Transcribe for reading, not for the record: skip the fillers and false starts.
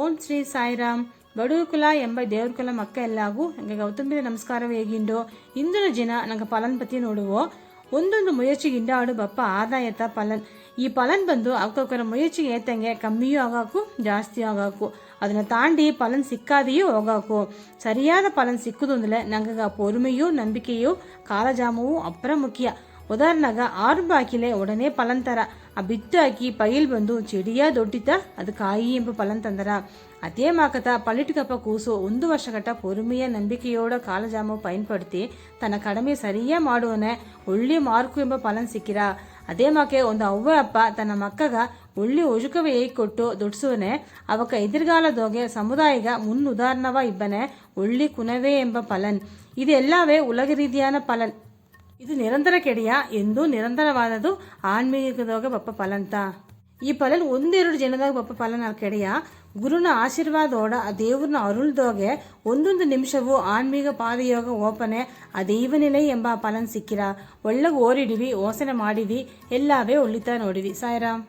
ಓಂ ಶ್ರೀ ಸಾಯಿರಾಮ್. ಬಡೂಕುಲ ಎಂಬ ದೇವ್ರಕುಲ ಮಕ್ಕ ಎಲ್ಲಾಗೂ ನಂಗೆ ಗೌತಮಿದ ನಮಸ್ಕಾರ ಹೇಗಿಂಡೋ. ಇಂದಿನ ದಿನ ನಂಗೆ ಪಲನ್ ಪತಿ ನೋಡುವೋ. ಒಂದೊಂದು ಮುಯற்சிಗಿಂಡಾಡು ಬಪ್ಪ ಆದಾಯತ ಪಲನ್. ಈ ಪಲನ್ ಬಂದು ಅವಕ್ಕೊಕ್ಕರ ಮುಯற்சி ಏತಂಗೆ ಕಮ್ಮಿಯೂ ಆಗಾಕು ಜಾಸ್ತಿಯೂ ಆಗಾಕು. ಅದನ್ನ ತಾಂಡಿ ಪಲನ್ ಸಿಕ್ಕಾದೆಯೂ ಹೋಗಾಕು. ಸರಿಯಾದ ಪಲನ್ ಸಿಕ್ಕುದು ಅಂದ್ರೆ ನಂಗೆ பொறுமையோ ನಂಬಿಕೆಯೋ ಕಾಲಜಾಮವೂ ಅಪ್ರ ಮುಖ್ಯ. ಉದಾಹರಣೆಗ 6 ಬಾಕಿಲೆ ಉಡನೆ ಪಲನ್ ತರ. ಆ ಬಿತ್ತು ಹಾಕಿ ಪೈಲ್ ಬಂದು ಚೆಡಿಯ ದೊಡ್ಡಿತ ಅದು ಕಾಯಿ ಎಂಬ ಪಲನ್ ತಂದರ. ಅದೇ ಮಾಕತ ಪಲ್ಲಿಟ್ಕಪ್ಪ ಕೂಸು 1 ವರ್ಷಗಟ್ಟ பொறுமைಯ ನಂಬಿಕೆಯೋಡ ಕಾಲಜಾಮು ಪೈನ್ಪಡ್ತಿ ತನ್ನ ಕಡಿಮೆ ಸರಿಯೇ ಮಾಡುವನೆ ಒಳ್ಳೆ ಮಾರ್ಕು ಎಂಬ ಪಲನ್ ಸಿಕ್ಕಿರ. ಅದೇ ಮಾಕೆ ಒಂದು ಅವ್ವ ಅಪ್ಪ ತನ್ನ ಮಕ್ಕಗ ಒಳ್ಳೆ ಒಜುಕವೇ ಕೊಟ್ಟು ದೊಡ್ಸುವನೆ ಅವಕ್ಕ ಎದುರುಗಾಲದೋಗೆ ಸಮುದಾಯಗ ಉದಾಹರಣವ ಇಬ್ಬನೆ ಒಳ್ಳೆ ಕುನವೇ ಎಂಬ ಪಲನ್. ಇದೆಲ್ಲವೇ ಉಲಗ ರೀತಿಯಾನ ಪಲನ್. ಇದು ನಿರಂತರ ಕೆಡಿಯ ಎಂದು ನಿರಂತರವಾದದು ಆನ್ಮೀಗದೋಗ ಬಪ್ಪ ಪಲಂತ. ಈ ಪಲನ್ 1-2 ಜನದಾಗ ಬಪ್ಪ ಪಲನ್ ಕೆಡಿಯ. ಗುರುನ ಆಶೀರ್ವಾದೋಡ ಆ ದೇವ್ರನ ಅರುಳ್ದೋಗೆ ಒಂದೊಂದು ನಿಮಿಷವೂ ಆನ್ಮೀಗ ಪಾದಯೋಗ ಓಪನೆ ಆ ದೈವನಿಲೆ ಎಂಬ ಪಲನ್ ಸಿಕ್ಕಿರ. ಒಳ್ಳಗ ಓರಿಡಿವಿ ಓಸನೆ ಮಾಡಿವಿ ಎಲ್ಲವೇ ಒಳ್ಳಿತ ನೋಡಿವಿ. ಸಾಯಿರಾಮ್.